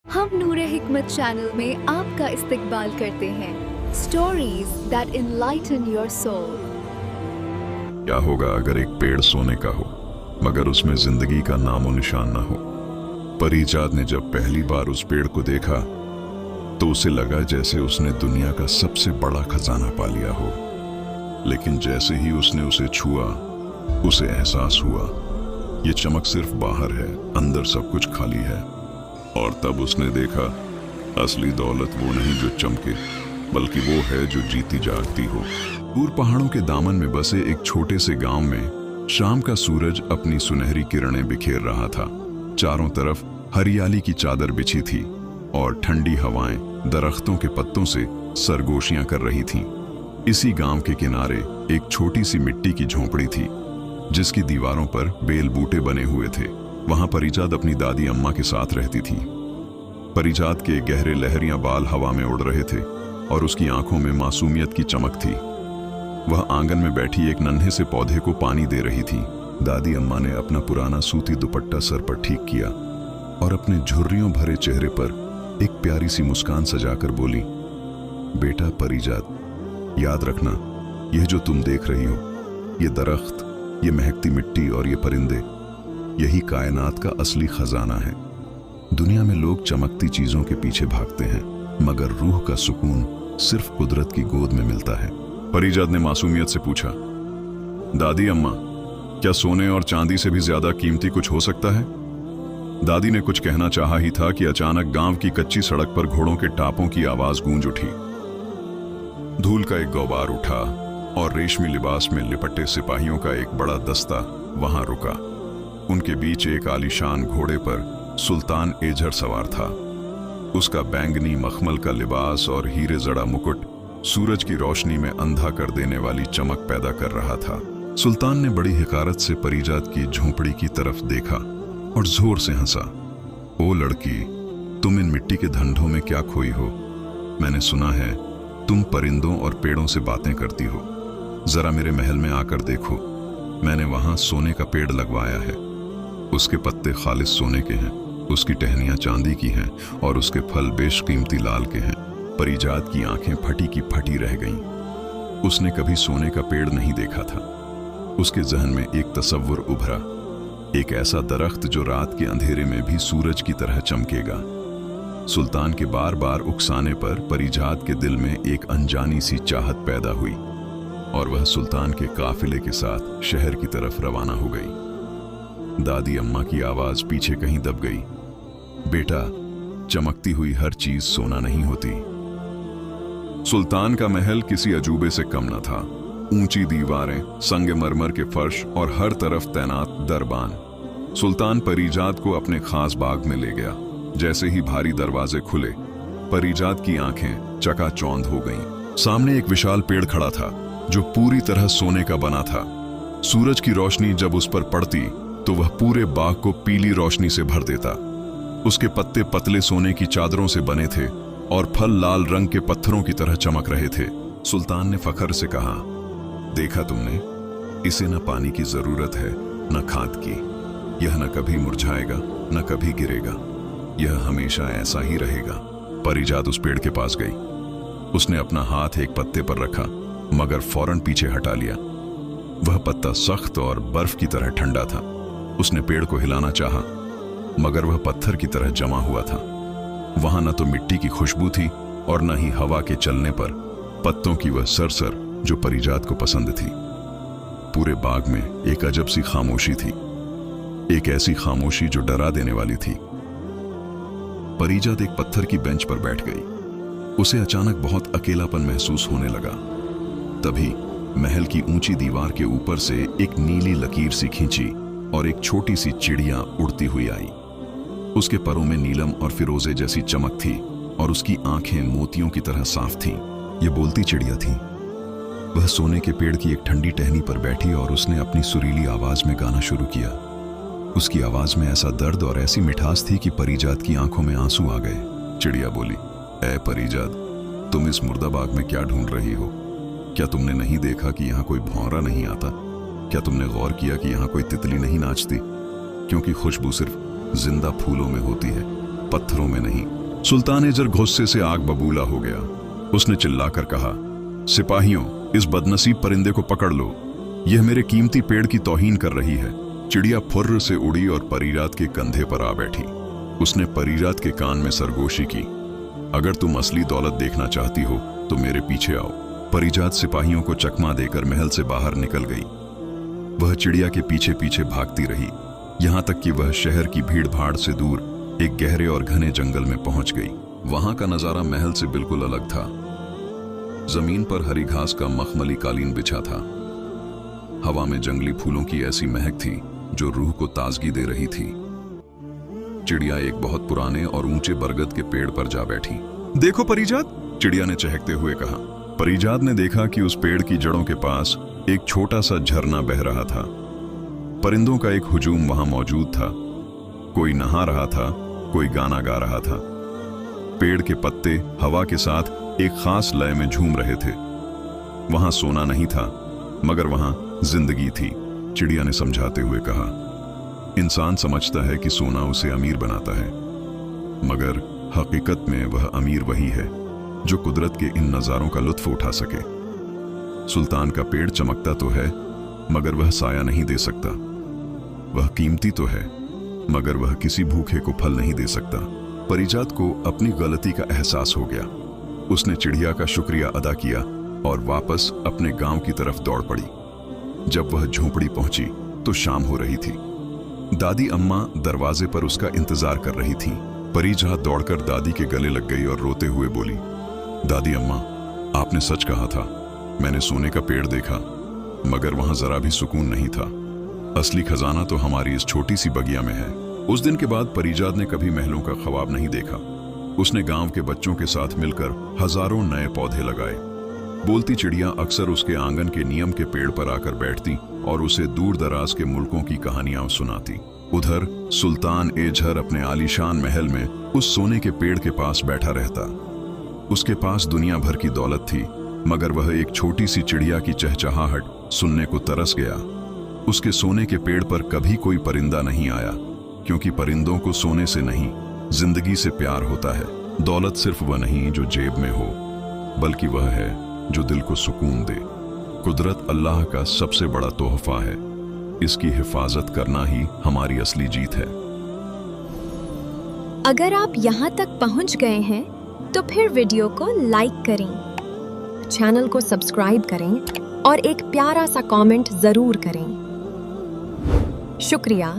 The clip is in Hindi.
हम नूरे हिकमत चैनल में आपका इस्तकबाल करते हैं। Stories that enlighten your soul. क्या होगा अगर एक पेड़ सोने का हो मगर उसमें जिंदगी का नामो निशान ना हो। परिजात ने जब पहली बार उस पेड़ को देखा तो उसे लगा जैसे उसने दुनिया का सबसे बड़ा खजाना पा लिया हो। लेकिन जैसे ही उसने उसे छुआ उसे एहसास हुआ ये चमक सिर्फ बाहर है, अंदर सब कुछ खाली है। और तब उसने देखा असली दौलत वो नहीं जो चमके, बल्कि वो है जो जीती जागती हो। दूर पहाड़ों के दामन में बसे एक छोटे से गांव में शाम का सूरज अपनी सुनहरी किरणें बिखेर रहा था। चारों तरफ हरियाली की चादर बिछी थी और ठंडी हवाएं दरख्तों के पत्तों से सरगोशियां कर रही थीं। इसी गांव के किनारे एक छोटी सी मिट्टी की झोंपड़ी थी जिसकी दीवारों पर बेल बूटे बने हुए थे। वहां परिजात अपनी दादी अम्मा के साथ रहती थी। परिजात के गहरे लहरियां बाल हवा में उड़ रहे थे और उसकी आंखों में मासूमियत की चमक थी। वह आंगन में बैठी एक नन्हे से पौधे को पानी दे रही थी। दादी अम्मा ने अपना पुराना सूती दुपट्टा सर पर ठीक किया और अपने झुर्रियों भरे चेहरे पर एक प्यारी सी मुस्कान सजाकर बोली, बेटा परिजात, याद रखना यह जो तुम देख रही हो, ये दरख्त, ये महकती मिट्टी और ये परिंदे, यही कायनात का असली खजाना है। दुनिया में लोग चमकती चीजों के पीछे भागते हैं मगर रूह का सुकून सिर्फ कुदरत की गोद में मिलता है। परिजात ने मासूमियत से पूछा, दादी अम्मा, क्या सोने और चांदी से भी ज्यादा कीमती कुछ हो सकता है? दादी ने कुछ कहना चाहा ही था कि अचानक गांव की कच्ची सड़क पर घोड़ों के टापों की आवाज गूंज उठी। धूल का एक गौबार उठा और रेशमी लिबास में लिपटे सिपाहियों का एक बड़ा दस्ता वहां रुका। उनके बीच एक आलीशान घोड़े पर सुल्तान एजहर सवार था। उसका बैंगनी मखमल का लिबास और हीरे जड़ा मुकुट सूरज की रोशनी में अंधा कर देने वाली चमक पैदा कर रहा था। सुल्तान ने बड़ी हिकारत से परिजात की झोंपड़ी की तरफ देखा और जोर से हंसा। ओ लड़की, तुम इन मिट्टी के धंधों में क्या खोई हो? मैंने सुना है तुम परिंदों और पेड़ों से बातें करती हो। जरा मेरे महल में आकर देखो, मैंने वहां सोने का पेड़ लगवाया है। उसके पत्ते खालिस सोने के हैं, उसकी टहनियां चांदी की हैं और उसके फल बेशकीमती लाल के हैं। परिजात की आंखें फटी की फटी रह गईं। उसने कभी सोने का पेड़ नहीं देखा था। उसके जहन में एक तसव्वुर उभरा, एक ऐसा दरख्त जो रात के अंधेरे में भी सूरज की तरह चमकेगा। सुल्तान के बार बार उकसाने पर परिजात के दिल में एक अनजानी सी चाहत पैदा हुई और वह सुल्तान के काफिले के साथ शहर की तरफ रवाना हो गई। दादी अम्मा की आवाज पीछे कहीं दब गई, बेटा, चमकती हुई हर चीज सोना नहीं होती। सुल्तान का महल किसी अजूबे से कम न था। ऊंची दीवारें, संगमरमर के फर्श और हर तरफ तैनात दरबान। सुल्तान परिजात को अपने खास बाग में ले गया। जैसे ही भारी दरवाजे खुले, परिजात की आंखें चकाचौंध हो गईं। सामने एक विशाल पेड़ खड़ा था जो पूरी तरह सोने का बना था। सूरज की रोशनी जब उस पर पड़ती तो वह पूरे बाग को पीली रोशनी से भर देता। उसके पत्ते पतले सोने की चादरों से बने थे और फल लाल रंग के पत्थरों की तरह चमक रहे थे। सुल्तान ने फखर से कहा, देखा तुमने, इसे न पानी की जरूरत है न खाद की। यह न कभी मुरझाएगा न कभी गिरेगा, यह हमेशा ऐसा ही रहेगा। परिजात उस पेड़ के पास गई। उसने अपना हाथ एक पत्ते पर रखा मगर फौरन पीछे हटा लिया। वह पत्ता सख्त और बर्फ की तरह ठंडा था। उसने पेड़ को हिलाना चाहा मगर वह पत्थर की तरह जमा हुआ था। वहां न तो मिट्टी की खुशबू थी और न ही हवा के चलने पर पत्तों की वह सरसर जो परिजात को पसंद थी। पूरे बाग में एक अजब सी खामोशी थी, एक ऐसी खामोशी जो डरा देने वाली थी। परिजात एक पत्थर की बेंच पर बैठ गई। उसे अचानक बहुत अकेलापन महसूस होने लगा। तभी महल की ऊंची दीवार के ऊपर से एक नीली लकीर सी खींची और एक छोटी सी चिड़िया उड़ती हुई आई। उसके परों में नीलम और फिरोजे जैसी चमक थी और उसकी आंखें मोतियों की तरह साफ थीं। ये बोलती चिड़िया थी। वह सोने के पेड़ की एक ठंडी टहनी पर बैठी और उसने अपनी सुरीली आवाज में गाना शुरू किया। उसकी आवाज में ऐसा दर्द और ऐसी मिठास थी कि परिजात की आंखों में आंसू आ गए। चिड़िया बोली, ऐ परिजात, तुम इस मुर्दा बाग में क्या ढूंढ रही हो? क्या तुमने नहीं देखा कि यहाँ कोई भौंरा नहीं आता? क्या तुमने गौर किया कि यहाँ कोई तितली नहीं नाचती? क्योंकि खुशबू सिर्फ जिंदा फूलों में होती है, पत्थरों में नहीं। सुल्तान एजर गुस्से से आग बबूला हो गया। उसने चिल्लाकर कहा, सिपाहियों, इस बदनसीब परिंदे को पकड़ लो, यह मेरे कीमती पेड़ की तौहीन कर रही है। चिड़िया फुर्र से उड़ी और परिजात के कंधे पर आ बैठी। उसने परिजात के कान में सरगोशी की, अगर तुम असली दौलत देखना चाहती हो तो मेरे पीछे आओ। परिजात सिपाहियों को चकमा देकर महल से बाहर निकल गई। वह चिड़िया के पीछे पीछे भागती रही, यहां तक कि वह शहर की भीड़ भाड़ से दूर एक गहरे और घने जंगल में पहुंच गई। वहां का नजारा महल से बिल्कुल अलग था। जमीन पर हरी घास का मखमली कालीन बिछा था। हवा में जंगली फूलों की ऐसी महक थी जो रूह को ताजगी दे रही थी। चिड़िया एक बहुत पुराने और ऊंचे बरगद के पेड़ पर जा बैठी। देखो परिजात, चिड़िया ने चहकते हुए कहा। परिजात ने देखा कि उस पेड़ की जड़ों के पास एक छोटा सा झरना बह रहा था। परिंदों का एक हुजूम वहां मौजूद था। कोई नहा रहा था, कोई गाना गा रहा था। पेड़ के पत्ते हवा के साथ एक खास लय में झूम रहे थे। वहां सोना नहीं था, मगर वहां जिंदगी थी। चिड़िया ने समझाते हुए कहा, इंसान समझता है कि सोना उसे अमीर बनाता है, मगर हकीकत में वह अमीर वही है जो कुदरत के इन नजारों का लुत्फ उठा सके। सुल्तान का पेड़ चमकता तो है, मगर वह साया नहीं दे सकता। वह कीमती तो है, मगर वह किसी भूखे को फल नहीं दे सकता। परिजात को अपनी गलती का एहसास हो गया। उसने चिड़िया का शुक्रिया अदा किया और वापस अपने गांव की तरफ दौड़ पड़ी। जब वह झोंपड़ी पहुंची तो शाम हो रही थी। दादी अम्मा दरवाजे पर उसका इंतजार कर रही थी। परिजात दौड़कर दादी के गले लग गई और रोते हुए बोली, दादी अम्मा, आपने सच कहा था। मैंने सोने का पेड़ देखा, मगर वहां जरा भी सुकून नहीं था। असली खजाना तो हमारी इस छोटी सी बगिया में है। उस दिन के बाद परिजात ने कभी महलों का ख्वाब नहीं देखा। उसने गांव के बच्चों के साथ मिलकर हजारों नए पौधे लगाए। बोलती चिड़िया अक्सर उसके आंगन के नीम के पेड़ पर आकर बैठती और उसे दूर दराज के मुल्कों की कहानियां सुनाती। उधर सुल्तान एजर अपने आलीशान महल में उस सोने के पेड़ के पास बैठा रहता। उसके पास दुनिया भर की दौलत थी, मगर वह एक छोटी सी चिड़िया की चहचहाहट सुनने को तरस गया। उसके सोने के पेड़ पर कभी कोई परिंदा नहीं आया, क्योंकि परिंदों को सोने से नहीं, जिंदगी से प्यार होता है। दौलत सिर्फ वह नहीं जो जेब में हो, बल्कि वह है जो दिल को सुकून दे। कुदरत अल्लाह का सबसे बड़ा तोहफा है। इसकी हिफाजत करना ही हमारी असली जीत है। अगर आप यहाँ तक पहुँच गए हैं तो फिर वीडियो को लाइक करें, चैनल को सब्सक्राइब करें और एक प्यारा सा कमेंट जरूर करें। शुक्रिया।